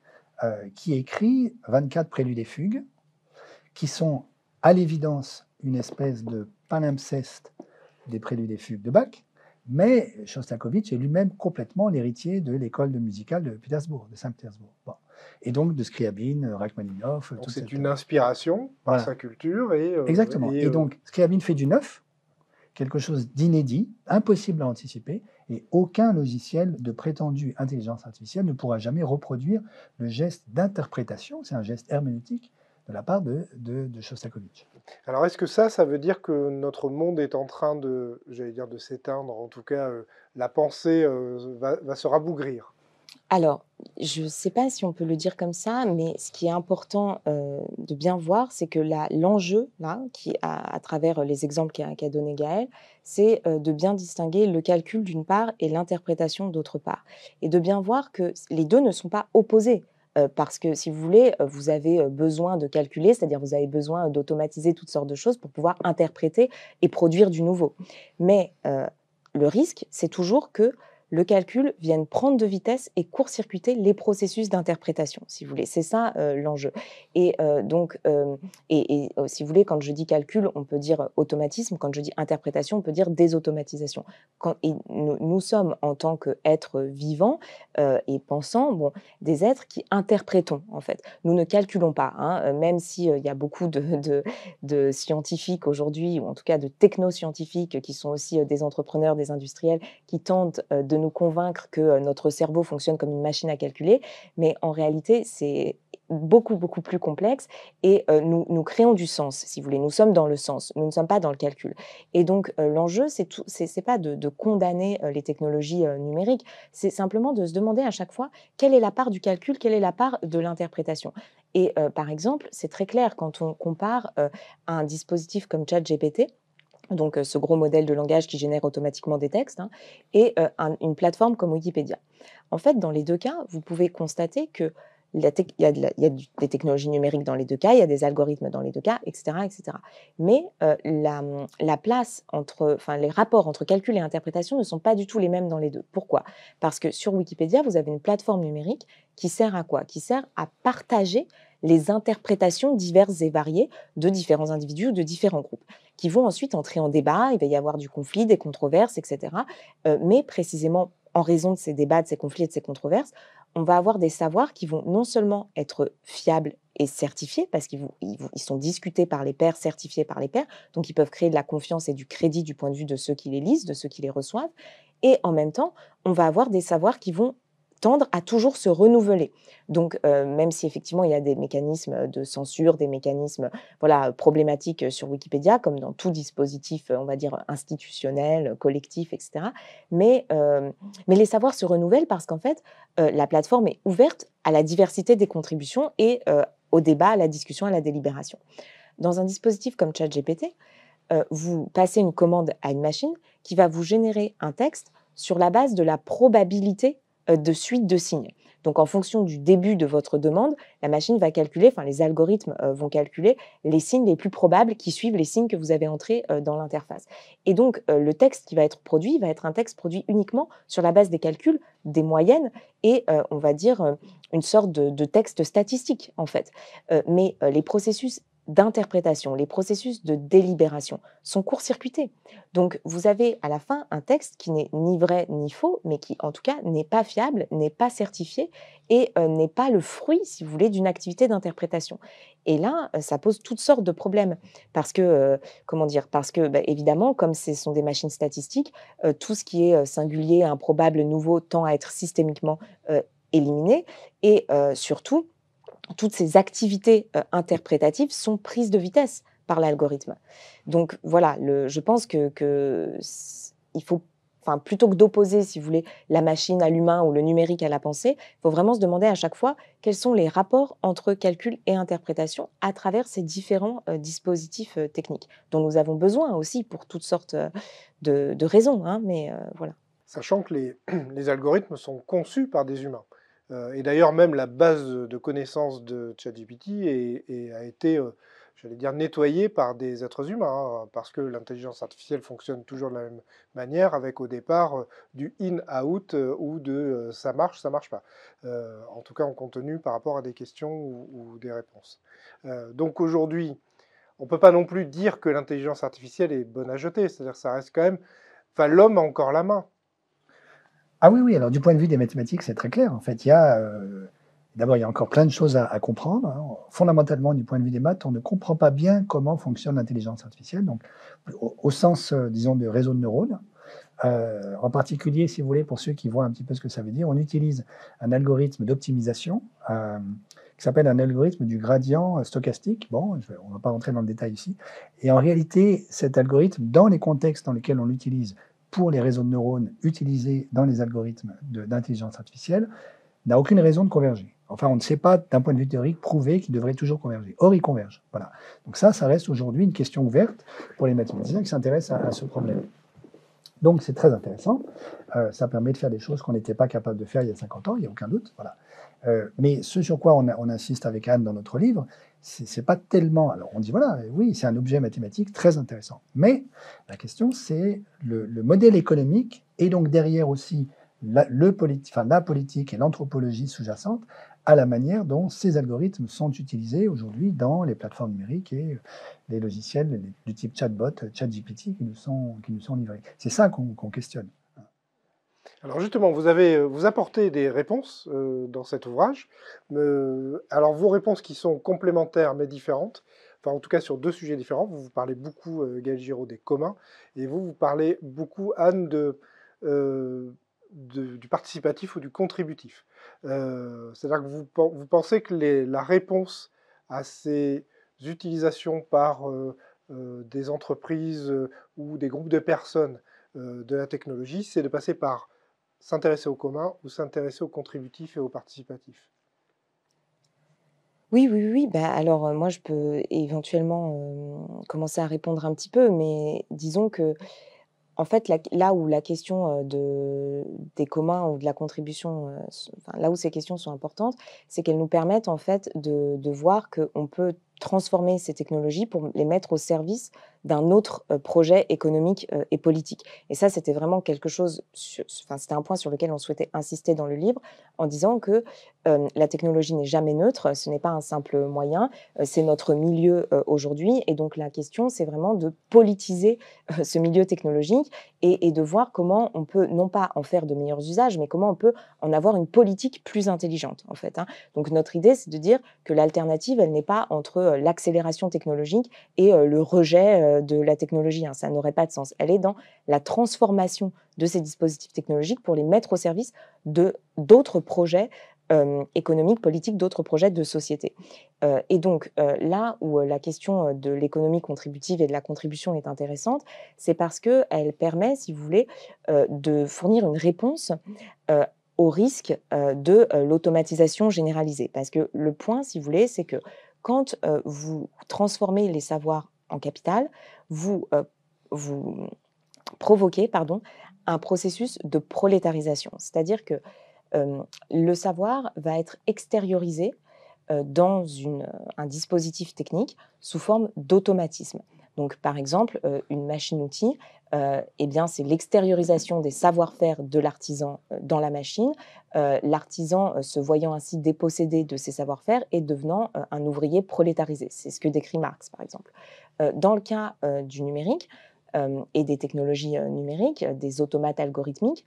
B: qui écrit 24 préludes et fugues, qui sont à l'évidence une espèce de palimpseste des préludes et fugues de Bach, mais Shostakovich est lui-même complètement l'héritier de l'école de musicale de Pétersbourg, de Saint-Pétersbourg. Bon. Et donc de Scriabine, Rachmaninoff.
A: Donc c'est une inspiration par
B: voilà.
A: sa culture.
B: Exactement. Et donc Scriabine fait du neuf, quelque chose d'inédit, impossible à anticiper, et aucun logiciel de prétendue intelligence artificielle ne pourra jamais reproduire le geste d'interprétation, c'est un geste herméneutique, de la part de Shostakovich.
A: Alors est-ce que ça veut dire que notre monde est en train de, j'allais dire, de s'éteindre, en tout cas la pensée va se rabougrir?
C: Alors, je ne sais pas si on peut le dire comme ça, mais ce qui est important, de bien voir, c'est que l'enjeu là, qui à travers les exemples qu'a donné Gaël, c'est, de bien distinguer le calcul d'une part et l'interprétation d'autre part. Et de bien voir que les 2 ne sont pas opposés, parce que si vous voulez, vous avez, besoin de calculer, c'est-à-dire vous avez besoin d'automatiser toutes sortes de choses pour pouvoir interpréter et produire du nouveau. Mais, le risque, c'est toujours que le calcul vienne prendre de vitesse et court-circuiter les processus d'interprétation, si vous voulez. C'est ça, l'enjeu. Et donc, si vous voulez, quand je dis calcul, on peut dire automatisme. Quand je dis interprétation, on peut dire désautomatisation. Nous sommes, en tant qu'êtres vivants et pensants, bon, des êtres qui interprétons, en fait. Nous ne calculons pas, hein, même s'il y a beaucoup de scientifiques aujourd'hui, ou en tout cas de technoscientifiques, qui sont aussi des entrepreneurs, des industriels, qui tentent de nous convaincre que notre cerveau fonctionne comme une machine à calculer, mais en réalité, c'est beaucoup, beaucoup plus complexe et nous créons du sens, si vous voulez. Nous sommes dans le sens, nous ne sommes pas dans le calcul. Et donc, l'enjeu, c'est pas de condamner les technologies numériques, c'est simplement de se demander à chaque fois quelle est la part du calcul, quelle est la part de l'interprétation. Et par exemple, c'est très clair quand on compare à un dispositif comme ChatGPT, donc ce gros modèle de langage qui génère automatiquement des textes, hein, et une plateforme comme Wikipédia. En fait, dans les 2 cas, vous pouvez constater que des technologies numériques dans les deux cas, il y a des algorithmes dans les deux cas, etc., etc. Mais la place enfin, les rapports entre calcul et interprétation ne sont pas du tout les mêmes dans les deux. Pourquoi? Parce que sur Wikipédia, vous avez une plateforme numérique qui sert à quoi? Qui sert à partager les interprétations diverses et variées de différents individus ou de différents groupes, qui vont ensuite entrer en débat, il va y avoir du conflit, des controverses, etc. Mais précisément en raison de ces débats, de ces conflits et de ces controverses, on va avoir des savoirs qui vont non seulement être fiables et certifiés, parce qu'ils sont discutés par les pairs, certifiés par les pairs, donc ils peuvent créer de la confiance et du crédit du point de vue de ceux qui les lisent, de ceux qui les reçoivent, et en même temps, on va avoir des savoirs qui vont tendre à toujours se renouveler. Donc, même si effectivement il y a des mécanismes de censure, des mécanismes voilà, problématiques sur Wikipédia, comme dans tout dispositif, on va dire, institutionnel, collectif, etc. Mais les savoirs se renouvellent parce qu'en fait, la plateforme est ouverte à la diversité des contributions et au débat, à la discussion, à la délibération. Dans un dispositif comme ChatGPT, vous passez une commande à une machine qui va vous générer un texte sur la base de la probabilité de suite de signes. Donc, en fonction du début de votre demande, la machine va calculer, enfin les algorithmes vont calculer les signes les plus probables qui suivent les signes que vous avez entrés dans l'interface. Et donc, le texte qui va être produit va être un texte produit uniquement sur la base des calculs, des moyennes et on va dire une sorte de texte statistique en fait. Mais les processus d'interprétation, les processus de délibération sont court-circuités. Donc, vous avez à la fin un texte qui n'est ni vrai ni faux, mais qui, en tout cas, n'est pas fiable, n'est pas certifié et n'est pas le fruit, si vous voulez, d'une activité d'interprétation. Et là, ça pose toutes sortes de problèmes parce que, comment dire, parce que, bah, évidemment, comme ce sont des machines statistiques, tout ce qui est singulier, improbable, nouveau tend à être systémiquement éliminé et surtout, toutes ces activités interprétatives sont prises de vitesse par l'algorithme. Donc voilà, je pense il faut, enfin, plutôt que d'opposer, si vous voulez, la machine à l'humain ou le numérique à la pensée, il faut vraiment se demander à chaque fois quels sont les rapports entre calcul et interprétation à travers ces différents dispositifs techniques, dont nous avons besoin aussi pour toutes sortes de raisons. Hein, mais voilà.
A: Sachant que les algorithmes sont conçus par des humains. Et d'ailleurs, même la base de connaissances de ChatGPT a été, j'allais dire, nettoyée par des êtres humains, hein, parce que l'intelligence artificielle fonctionne toujours de la même manière, avec au départ du in-out ou de ça marche pas. En tout cas, en contenu par rapport à des questions ou des réponses. Donc aujourd'hui, on ne peut pas non plus dire que l'intelligence artificielle est bonne à jeter, c'est-à-dire que ça reste quand même. Enfin, l'homme a encore la main.
B: Ah oui, oui, alors du point de vue des mathématiques, c'est très clair. En fait, d'abord, il y a encore plein de choses à comprendre. Hein. Fondamentalement, du point de vue des maths, on ne comprend pas bien comment fonctionne l'intelligence artificielle, donc au sens, disons, de réseau de neurones. En particulier, si vous voulez, pour ceux qui voient un petit peu ce que ça veut dire, on utilise un algorithme d'optimisation qui s'appelle un algorithme du gradient stochastique. Bon, on ne va pas rentrer dans le détail ici. Et en réalité, cet algorithme, dans les contextes dans lesquels on l'utilise pour les réseaux de neurones utilisés dans les algorithmes d'intelligence artificielle, n'a aucune raison de converger. Enfin, on ne sait pas, d'un point de vue théorique, prouver qu'ils devraient toujours converger. Or, ils convergent. Voilà. Donc ça reste aujourd'hui une question ouverte pour les mathématiciens qui s'intéressent à ce problème. Donc c'est très intéressant. Ça permet de faire des choses qu'on n'était pas capable de faire il y a 50 ans, il n'y a aucun doute. Voilà. Mais ce sur quoi on insiste avec Anne dans notre livre, c'est pas tellement. Alors on dit voilà, oui, c'est un objet mathématique très intéressant. Mais la question, c'est le modèle économique et donc derrière aussi la politique et l'anthropologie sous-jacente à la manière dont ces algorithmes sont utilisés aujourd'hui dans les plateformes numériques et les logiciels du type chatbot, ChatGPT qui nous sont livrés. C'est ça qu'on questionne.
A: Alors justement, vous apportez des réponses dans cet ouvrage. Alors vos réponses qui sont complémentaires mais différentes, enfin en tout cas sur deux sujets différents. Vous parlez beaucoup, Gaël Giraud, des communs, et vous parlez beaucoup, Anne, du participatif ou du contributif. C'est-à-dire que vous pensez que la réponse à ces utilisations par des entreprises ou des groupes de personnes de la technologie, c'est de passer par s'intéresser au commun ou s'intéresser au contributif et au participatif.
C: Oui, oui, oui. Bah, alors, moi, je peux éventuellement commencer à répondre un petit peu, mais disons que En fait, là où la question des communs ou de la contribution, enfin, là où ces questions sont importantes, c'est qu'elles nous permettent en fait de voir qu'on peut transformer ces technologies pour les mettre au service d'un autre projet économique et politique. Et ça, c'était vraiment quelque chose, enfin, c'était un point sur lequel on souhaitait insister dans le livre, en disant que la technologie n'est jamais neutre, ce n'est pas un simple moyen, c'est notre milieu aujourd'hui. Et donc la question, c'est vraiment de politiser ce milieu technologique et de voir comment on peut, non pas en faire de meilleurs usages, mais comment on peut en avoir une politique plus intelligente, en fait. Donc notre idée, c'est de dire que l'alternative, elle n'est pas entre l'accélération technologique et le rejet de la technologie. Ça n'aurait pas de sens. Elle est dans la transformation de ces dispositifs technologiques pour les mettre au service d'autres projets économiques, politiques, d'autres projets de société. Et donc, là où la question de l'économie contributive et de la contribution est intéressante, c'est parce qu'elle permet, si vous voulez, de fournir une réponse au risque de l'automatisation généralisée. Parce que le point, si vous voulez, c'est que quand vous transformez les savoirs en capital, vous, vous provoquer, pardon, un processus de prolétarisation. C'est-à-dire que le savoir va être extériorisé dans un dispositif technique sous forme d'automatisme. Donc, par exemple, une machine-outil, eh bien, c'est l'extériorisation des savoir-faire de l'artisan dans la machine, l'artisan se voyant ainsi dépossédé de ses savoir-faire et devenant un ouvrier prolétarisé. C'est ce que décrit Marx, par exemple. Dans le cas du numérique, et des technologies numériques, des automates algorithmiques,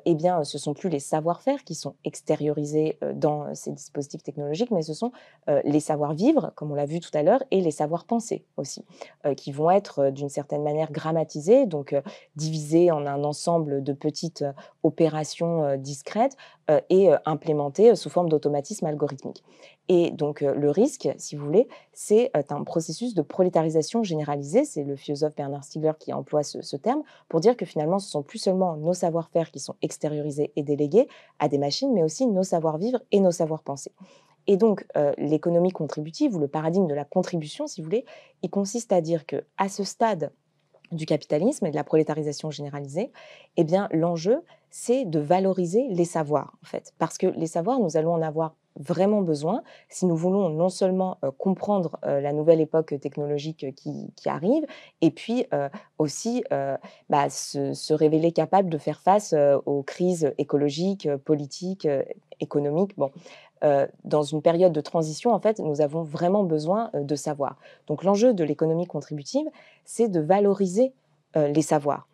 C: eh bien, ce ne sont plus les savoir-faire qui sont extériorisés dans ces dispositifs technologiques, mais ce sont les savoir-vivre, comme on l'a vu tout à l'heure, et les savoir-penser aussi, qui vont être d'une certaine manière grammatisés, donc divisés en un ensemble de petites opérations discrètes et implémentées sous forme d'automatisme algorithmique. Et donc, le risque, si vous voulez, c'est un processus de prolétarisation généralisée. C'est le philosophe Bernard Stiegler qui emploie ce terme pour dire que finalement, ce sont plus seulement nos savoir-faire qui sont extériorisés et délégués à des machines, mais aussi nos savoir-vivre et nos savoir-penser. Et donc, l'économie contributive ou le paradigme de la contribution, si vous voulez, il consiste à dire que à ce stade du capitalisme et de la prolétarisation généralisée, eh bien, l'enjeu, c'est de valoriser les savoirs, en fait. Parce que les savoirs, nous allons en avoir vraiment besoin si nous voulons non seulement comprendre la nouvelle époque technologique qui arrive, et puis aussi se révéler capable de faire face aux crises écologiques, politiques, économiques. Bon, dans une période de transition, en fait, nous avons vraiment besoin de savoir. Donc l'enjeu de l'économie contributive, c'est de valoriser les savoirs.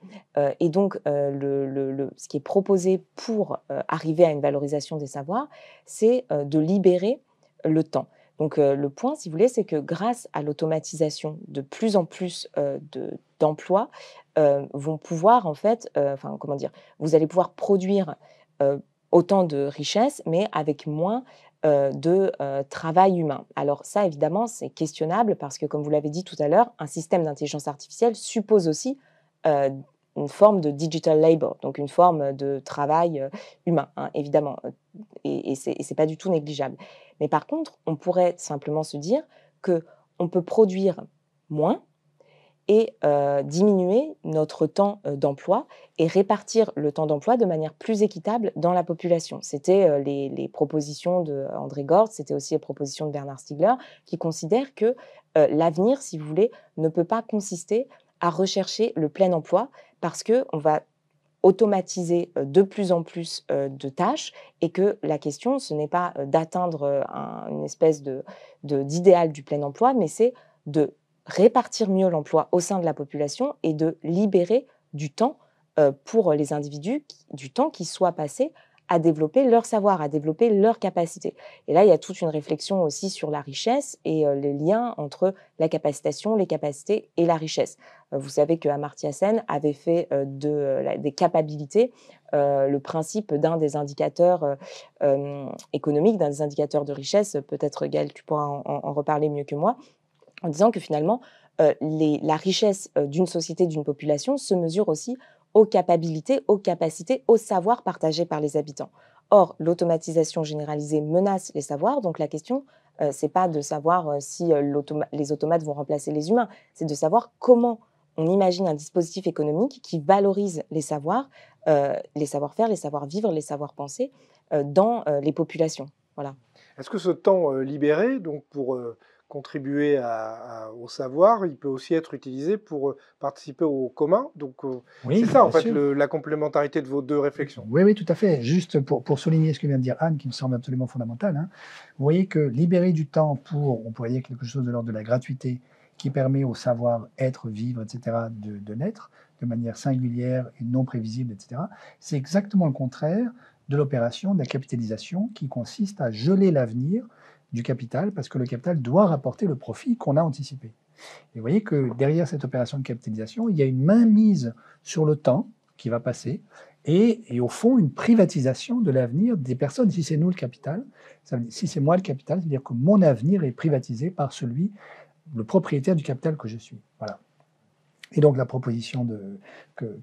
C: Et donc, ce qui est proposé pour arriver à une valorisation des savoirs, c'est de libérer le temps. Donc, le point, si vous voulez, c'est que grâce à l'automatisation, de plus en plus d'emplois vont pouvoir, en fait, comment dire, vous allez pouvoir produire autant de richesses, mais avec moins de travail humain. Alors ça, évidemment, c'est questionnable parce que, comme vous l'avez dit tout à l'heure, un système d'intelligence artificielle suppose aussi euh, une forme de digital labor, donc une forme de travail humain, évidemment, et c'est pas du tout négligeable. Mais par contre, on pourrait simplement se dire que on peut produire moins et diminuer notre temps d'emploi et répartir le temps d'emploi de manière plus équitable dans la population. C'était les propositions d'André Gortz, c'était aussi les propositions de Bernard Stiegler, qui considèrent que l'avenir, si vous voulez, ne peut pas consister à rechercher le plein emploi parce qu'on va automatiser de plus en plus de tâches et que la question, ce n'est pas d'atteindre une espèce d'idéal du plein emploi, mais c'est de répartir mieux l'emploi au sein de la population et de libérer du temps pour les individus, du temps qui soit passé à développer leur savoir, à développer leurs capacités. Et là, il y a toute une réflexion aussi sur la richesse et les liens entre la capacitation, les capacités et la richesse. Vous savez que Amartya Sen avait fait des capacités le principe d'un des indicateurs économiques, d'un des indicateurs de richesse. Peut-être, Gaël, tu pourras en reparler mieux que moi, en disant que finalement, la richesse d'une société, d'une population se mesure aussi aux capacités, aux savoirs partagés par les habitants. Or, l'automatisation généralisée menace les savoirs, donc la question, c'est pas de savoir si les automates vont remplacer les humains, c'est de savoir comment on imagine un dispositif économique qui valorise les savoirs, les savoir-faire, les savoir-vivre, les savoir-penser, dans, les populations. Voilà.
A: Est-ce que ce temps libéré, donc pour contribuer au savoir, il peut aussi être utilisé pour participer au commun? Donc
B: Oui,
A: c'est ça en
B: bien
A: fait
B: sûr.
A: la complémentarité de vos deux réflexions.
B: Oui, oui, tout à fait. Juste pour souligner ce que vient de dire Anne, qui me semble absolument fondamental, hein. Vous voyez que libérer du temps pour, on pourrait dire quelque chose de l'ordre de la gratuité, qui permet au savoir-être, vivre, etc., de naître de manière singulière et non prévisible, etc., c'est exactement le contraire de l'opération de la capitalisation qui consiste à geler l'avenir du capital parce que le capital doit rapporter le profit qu'on a anticipé. Et vous voyez que derrière cette opération de capitalisation, il y a une mainmise sur le temps qui va passer et au fond une privatisation de l'avenir des personnes. Si c'est nous le capital, si c'est moi le capital, ça veut dire que mon avenir est privatisé par celui, le propriétaire du capital que je suis. Voilà. Et donc la proposition que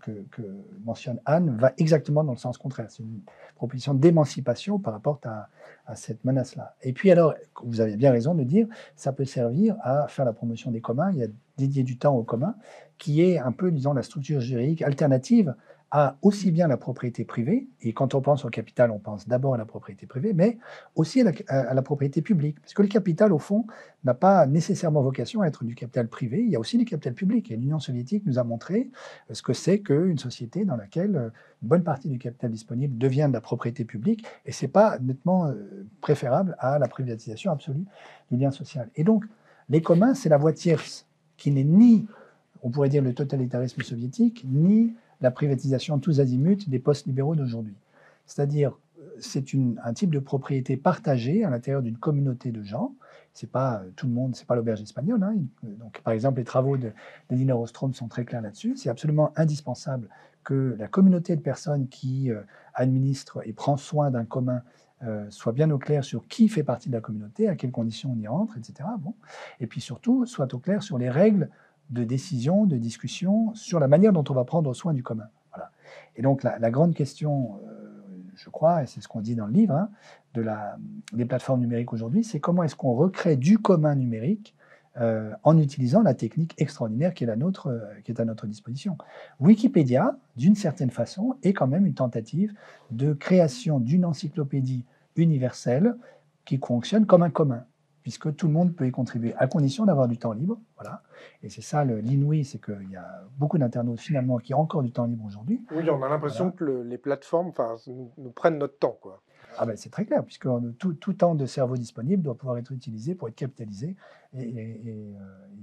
B: mentionne Anne va exactement dans le sens contraire. C'est une proposition d'émancipation par rapport à cette menace-là. Et puis alors, vous avez bien raison de dire, ça peut servir à faire la promotion des communs, il y a dédié du temps aux communs, qui est un peu, disons, la structure juridique alternative à aussi bien la propriété privée, et quand on pense au capital, on pense d'abord à la propriété privée, mais aussi à la propriété publique. Parce que le capital, au fond, n'a pas nécessairement vocation à être du capital privé, il y a aussi du capital public. Et l'Union soviétique nous a montré ce que c'est qu'une société dans laquelle une bonne partie du capital disponible devient de la propriété publique, et ce n'est pas nettement préférable à la privatisation absolue du lien social. Et donc, les communs, c'est la voie tierce, qui n'est ni, on pourrait dire, le totalitarisme soviétique, ni la privatisation tous azimuts des postes libéraux d'aujourd'hui. C'est-à-dire, c'est un type de propriété partagée à l'intérieur d'une communauté de gens. C'est pas tout le monde, c'est pas l'auberge espagnole, hein. Donc, par exemple, les travaux de Elinor Ostrom sont très clairs là-dessus. C'est absolument indispensable que la communauté de personnes qui administre et prend soin d'un commun soit bien au clair sur qui fait partie de la communauté, à quelles conditions on y rentre, etc. Bon. Et puis surtout, soit au clair sur les règles de décision, de discussion, sur la manière dont on va prendre soin du commun. Voilà. Et donc la grande question, je crois, et c'est ce qu'on dit dans le livre, hein, des plateformes numériques aujourd'hui, c'est comment est-ce qu'on recrée du commun numérique en utilisant la technique extraordinaire qui est la nôtre, qui est à notre disposition. Wikipédia, d'une certaine façon, est quand même une tentative de création d'une encyclopédie universelle qui fonctionne comme un commun, puisque tout le monde peut y contribuer, à condition d'avoir du temps libre. Voilà. Et c'est ça l'inouï, c'est qu'il y a beaucoup d'internautes finalement qui ont encore du temps libre aujourd'hui.
A: Oui, on a l'impression que les plateformes nous prennent notre temps, quoi.
B: Ah ben, c'est très clair, puisque tout temps de cerveau disponible doit pouvoir être utilisé pour être capitalisé et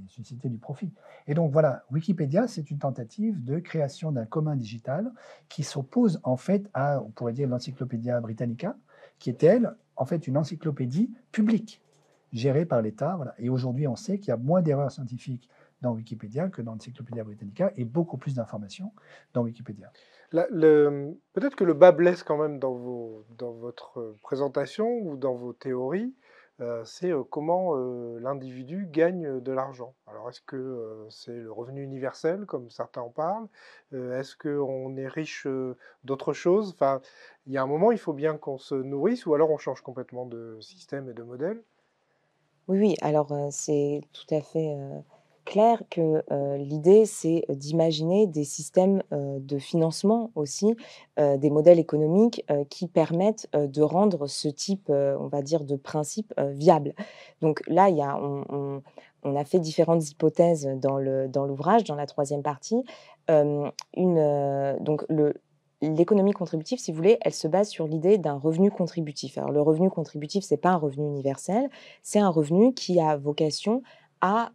B: susciter du profit. Et donc voilà, Wikipédia, c'est une tentative de création d'un commun digital qui s'oppose en fait à, on pourrait dire, l'Encyclopédia Britannica, qui est elle, en fait, une encyclopédie publique, gérée par l'État. Voilà. Et aujourd'hui, on sait qu'il y a moins d'erreurs scientifiques dans Wikipédia que dans l'Encyclopédia Britannica et beaucoup plus d'informations dans Wikipédia.
A: Peut-être que le bas blesse quand même dans votre présentation ou dans vos théories, c'est comment l'individu gagne de l'argent. Alors est-ce que c'est le revenu universel, comme certains en parlent? Est-ce qu'on est riche d'autre chose? Enfin, il y a un moment, il faut bien qu'on se nourrisse, ou alors on change complètement de système et de modèle.
C: Oui, oui, alors, c'est tout à fait, clair que, l'idée, c'est d'imaginer des systèmes, de financement aussi, des modèles économiques, qui permettent, de rendre ce type, on va dire, de principe, viable. Donc là, il y a on a fait différentes hypothèses dans l'ouvrage, dans la troisième partie. Donc l'économie contributive, si vous voulez, elle se base sur l'idée d'un revenu contributif. Alors le revenu contributif, c'est pas un revenu universel, c'est un revenu qui a vocation à,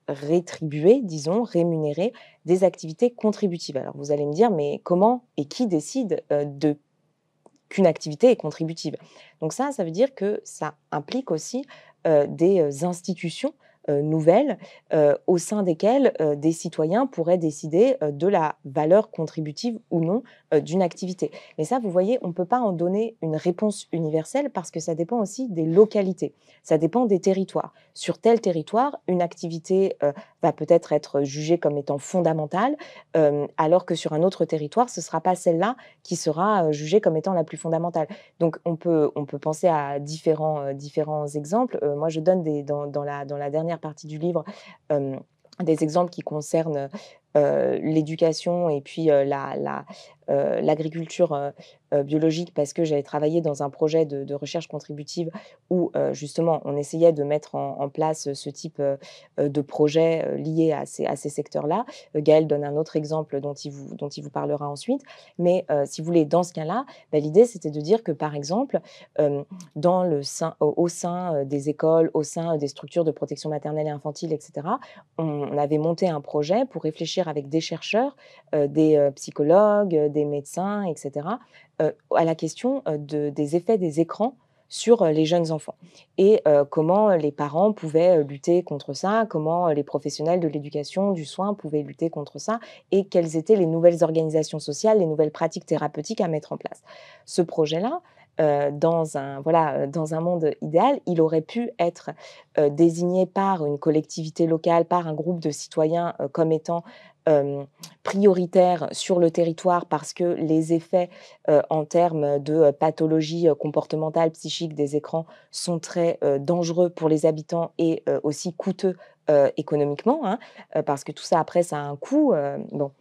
C: rétribuer, disons, rémunérer des activités contributives. Alors vous allez me dire: «Mais comment et qui décide, qu'une activité est contributive?» Donc ça veut dire que ça implique aussi, des, institutions, nouvelles, au sein desquelles, des citoyens pourraient décider, de la valeur contributive ou non, d'une activité. Mais ça, vous voyez, on ne peut pas en donner une réponse universelle parce que ça dépend aussi des localités. Ça dépend des territoires. Sur tel territoire, une activité, va peut-être être jugée comme étant fondamentale, alors que sur un autre territoire, ce ne sera pas celle-là qui sera, jugée comme étant la plus fondamentale. Donc on peut penser à différents exemples. Moi, je donne dans la dernière partie du livre, des exemples qui concernent, l'éducation et puis l'agriculture biologique parce que j'avais travaillé dans un projet de recherche contributive où justement on essayait de mettre en place ce type de projet lié à ces secteurs-là. Gaël donne un autre exemple dont il vous parlera ensuite. Mais si vous voulez, dans ce cas-là, bah, l'idée c'était de dire que par exemple, dans au sein des écoles, au sein des structures de protection maternelle et infantile, etc., on avait monté un projet pour réfléchir avec des chercheurs, des psychologues, des médecins, etc., à la question des effets des écrans sur les jeunes enfants et comment les parents pouvaient lutter contre ça, comment les professionnels de l'éducation, du soin pouvaient lutter contre ça et quelles étaient les nouvelles organisations sociales, les nouvelles pratiques thérapeutiques à mettre en place. Ce projet-là, dans un monde idéal, il aurait pu être désigné par une collectivité locale, par un groupe de citoyens comme étant prioritaire sur le territoire parce que les effets en termes de pathologie comportementale, psychique des écrans sont très dangereux pour les habitants et aussi coûteux économiquement, hein, parce que tout ça après ça a un coût. Bon,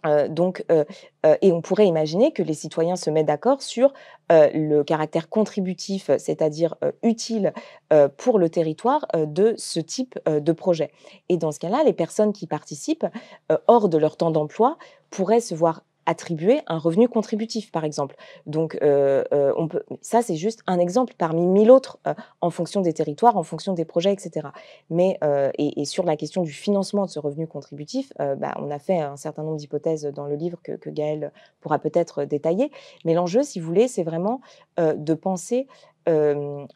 C: et on pourrait imaginer que les citoyens se mettent d'accord sur, le caractère contributif, c'est-à-dire, utile, pour le territoire, de ce type, de projet. Et dans ce cas-là, les personnes qui participent, hors de leur temps d'emploi, pourraient se voir attribuer un revenu contributif, par exemple. Donc, on peut ça, c'est juste un exemple parmi 1000 autres, en fonction des territoires, en fonction des projets et cetera. Mais, et sur la question du financement de ce revenu contributif, bah, on a fait un certain nombre d'hypothèses dans le livre que Gaël pourra peut-être détailler. Mais l'enjeu, si vous voulez, c'est vraiment, de penser,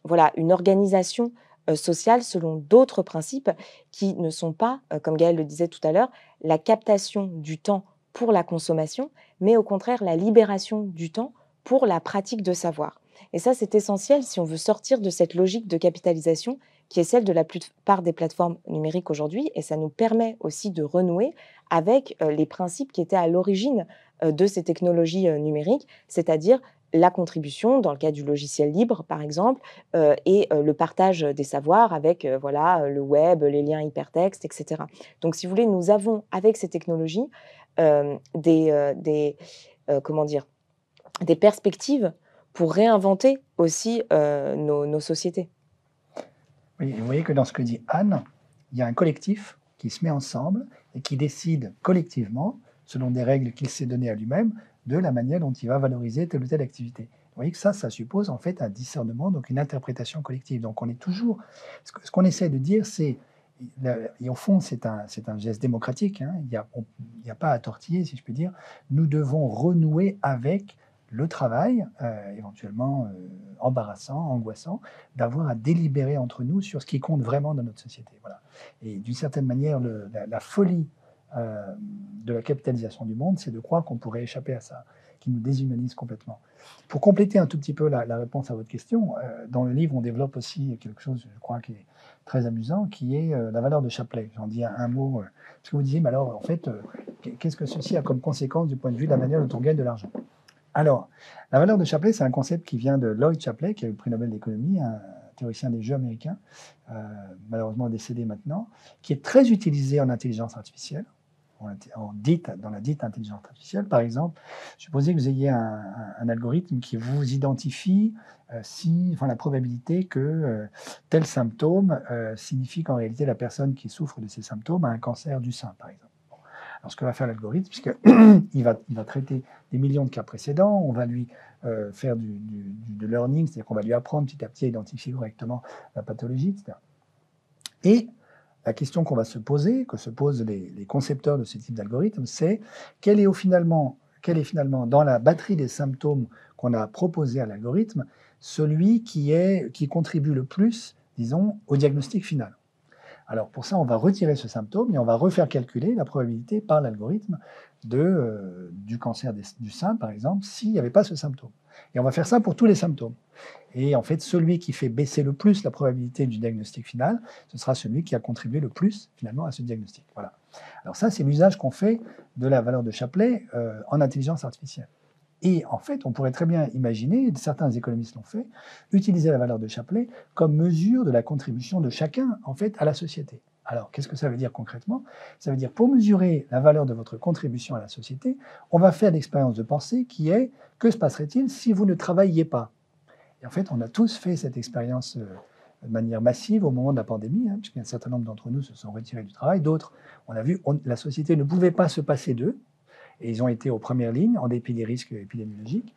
C: voilà, une organisation, sociale selon d'autres principes qui ne sont pas, comme Gaël le disait tout à l'heure, la captation du temps pour la consommation, mais au contraire la libération du temps pour la pratique de savoir. Et ça, c'est essentiel si on veut sortir de cette logique de capitalisation qui est celle de la plupart des plateformes numériques aujourd'hui. Et ça nous permet aussi de renouer avec les principes qui étaient à l'origine de ces technologies numériques, c'est-à-dire la contribution, dans le cas du logiciel libre par exemple, et le partage des savoirs avec voilà, le web, les liens hypertextes, etc. Donc si vous voulez, nous avons avec ces technologies comment dire, des perspectives pour réinventer aussi nos sociétés.
B: Oui, vous voyez que dans ce que dit Anne, il y a un collectif qui se met ensemble et qui décide collectivement, selon des règles qu'il s'est données à lui-même, de la manière dont il va valoriser telle ou telle activité. Vous voyez que ça suppose en fait un discernement, donc une interprétation collective. Donc on est toujours... Ce qu'on essaie de dire, c'est... Et au fond, c'est un geste démocratique, hein. Il n'y a pas à tortiller, si je puis dire. Nous devons renouer avec le travail, éventuellement embarrassant, angoissant, d'avoir à délibérer entre nous sur ce qui compte vraiment dans notre société. Voilà. Et d'une certaine manière, la folie de la capitalisation du monde, c'est de croire qu'on pourrait échapper à ça, qui nous déshumanise complètement. Pour compléter un tout petit peu la réponse à votre question, dans le livre, on développe aussi quelque chose, je crois, qui est très amusant, qui est la valeur de Shapley. J'en dis un mot, parce que vous disiez, mais alors, en fait, qu'est-ce que ceci a comme conséquence du point de vue de la manière dont on gagne de l'argent? Alors, la valeur de Shapley, c'est un concept qui vient de Lloyd Shapley, qui a eu le prix Nobel d'économie, un théoricien des jeux américain, malheureusement décédé maintenant, qui est très utilisé en intelligence artificielle, dans la dite intelligence artificielle. Par exemple, supposez que vous ayez un algorithme qui vous identifie la probabilité que tel symptôme signifie qu'en réalité la personne qui souffre de ces symptômes a un cancer du sein, par exemple. Alors, ce que va faire l'algorithme, puisqu'il va traiter des millions de cas précédents, on va lui faire du learning, c'est-à-dire qu'on va lui apprendre petit à petit à identifier correctement la pathologie, etc. Et la question qu'on va se poser, que se posent les concepteurs de ce type d'algorithme, c'est quel est finalement dans la batterie des symptômes qu'on a proposé à l'algorithme, celui qui contribue le plus, disons, au diagnostic final. Alors pour ça, on va retirer ce symptôme et on va refaire calculer la probabilité par l'algorithme du cancer du sein, par exemple, s'il n'y avait pas ce symptôme. Et on va faire ça pour tous les symptômes. Et en fait, celui qui fait baisser le plus la probabilité du diagnostic final, ce sera celui qui a contribué le plus, finalement, à ce diagnostic. Voilà. Alors ça, c'est l'usage qu'on fait de la valeur de Shapley en intelligence artificielle. Et en fait, on pourrait très bien imaginer, certains économistes l'ont fait, utiliser la valeur de Shapley comme mesure de la contribution de chacun, en fait, à la société. Alors, qu'est-ce que ça veut dire concrètement? Ça veut dire, pour mesurer la valeur de votre contribution à la société, on va faire l'expérience de pensée qui est, que se passerait-il si vous ne travailliez pas? Et en fait, on a tous fait cette expérience de manière massive au moment de la pandémie, hein, puisqu'un certain nombre d'entre nous se sont retirés du travail. D'autres, on a vu, la société ne pouvait pas se passer d'eux, et ils ont été aux premières lignes en dépit des risques épidémiologiques.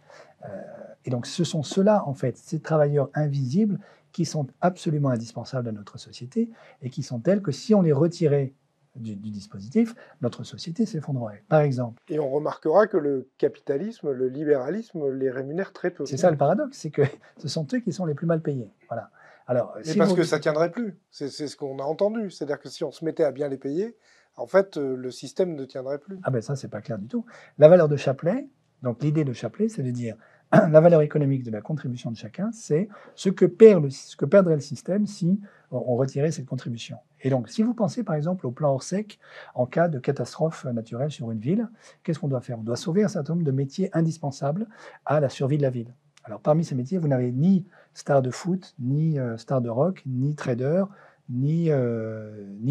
B: Et donc, ce sont ceux-là, en fait, ces travailleurs invisibles qui sont absolument indispensables à notre société et qui sont tels que si on les retirait du dispositif, notre société s'effondrerait, par exemple.
A: Et on remarquera que le capitalisme, le libéralisme les rémunère très peu.
B: C'est ça le paradoxe, c'est que ce sont eux qui sont les plus mal payés. Voilà. Alors,
A: Et parce que ça ne tiendrait plus, c'est ce qu'on a entendu. C'est-à-dire que si on se mettait à bien les payer, en fait, le système ne tiendrait plus.
B: Ah ben ça, c'est pas clair du tout. La valeur de Shapley, donc l'idée de Shapley, c'est de dire la valeur économique de la contribution de chacun, c'est ce que perdrait le système si on retirait cette contribution. Et donc, si vous pensez par exemple au plan Orsec, en cas de catastrophe naturelle sur une ville, qu'est-ce qu'on doit faire? On doit sauver un certain nombre de métiers indispensables à la survie de la ville. Alors, parmi ces métiers, vous n'avez ni star de foot, ni star de rock, ni trader, ni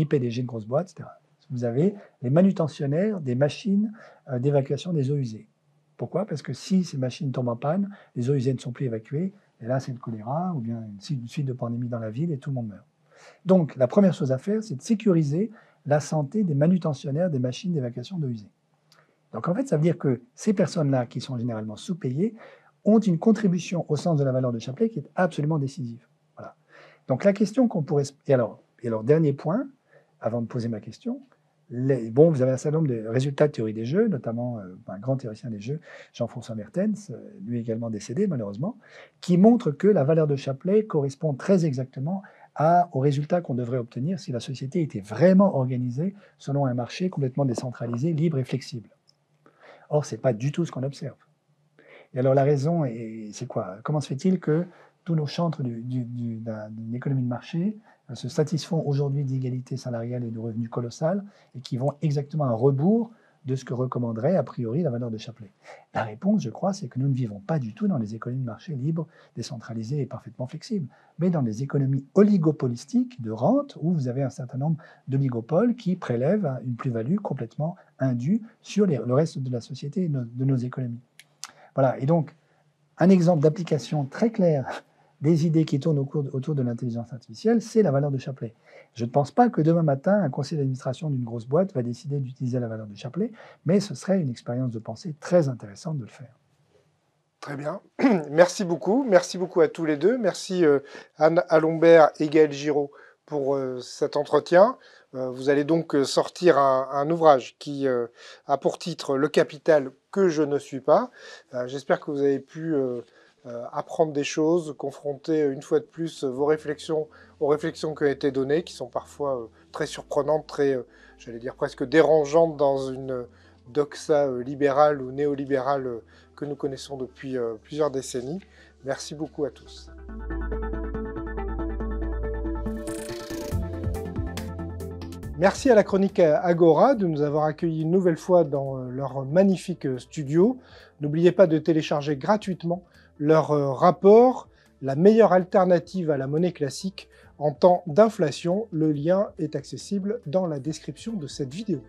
B: PDG de grosse boîte, etc. Vous avez les manutentionnaires des machines d'évacuation des eaux usées. Pourquoi? Parce que si ces machines tombent en panne, les eaux usées ne sont plus évacuées, et là c'est le choléra, ou bien une suite de pandémies dans la ville, et tout le monde meurt. Donc la première chose à faire, c'est de sécuriser la santé des manutentionnaires des machines d'évacuation d'eau usée. Donc en fait, ça veut dire que ces personnes-là, qui sont généralement sous-payées, ont une contribution au sens de la valeur de Shapley qui est absolument décisive. Voilà. Donc la question qu'on pourrait... Et alors, dernier point, avant de poser ma question, vous avez un certain nombre de résultats de théorie des jeux, notamment un grand théoricien des jeux, Jean-François Mertens, lui également décédé malheureusement, qui montre que la valeur de Shapley correspond très exactement aux résultats qu'on devrait obtenir si la société était vraiment organisée selon un marché complètement décentralisé, libre et flexible. Or, ce n'est pas du tout ce qu'on observe. Et alors la raison, c'est quoi? Comment se fait-il que tous nos chantres d'une économie de marché se satisfont aujourd'hui d'égalité salariale et de revenus colossales et qui vont exactement à rebours de ce que recommanderait a priori la valeur de Shapley? La réponse, je crois, c'est que nous ne vivons pas du tout dans les économies de marché libres, décentralisées et parfaitement flexibles, mais dans des économies oligopolistiques de rente où vous avez un certain nombre d'oligopoles qui prélèvent une plus-value complètement indue sur le reste de la société et de nos économies. Voilà, et donc, un exemple d'application très claire des idées qui tournent autour de l'intelligence artificielle, c'est la valeur de Shapley. Je ne pense pas que demain matin, un conseil d'administration d'une grosse boîte va décider d'utiliser la valeur de Shapley, mais ce serait une expérience de pensée très intéressante de le faire.
A: Très bien. Merci beaucoup. Merci beaucoup à tous les deux. Merci Anne Alombert et Gaël Giraud pour cet entretien. Vous allez donc sortir un ouvrage qui a pour titre « Le capital que je ne suis pas ». J'espère que vous avez pu apprendre des choses, confronter une fois de plus vos réflexions aux réflexions qui ont été données, qui sont parfois très surprenantes, très, j'allais dire presque dérangeantes dans une doxa libérale ou néolibérale que nous connaissons depuis plusieurs décennies. Merci beaucoup à tous. Merci à la chronique Agora de nous avoir accueillis une nouvelle fois dans leur magnifique studio. N'oubliez pas de télécharger gratuitement leur rapport « La meilleure alternative à la monnaie classique en temps d'inflation ». Le lien est accessible dans la description de cette vidéo.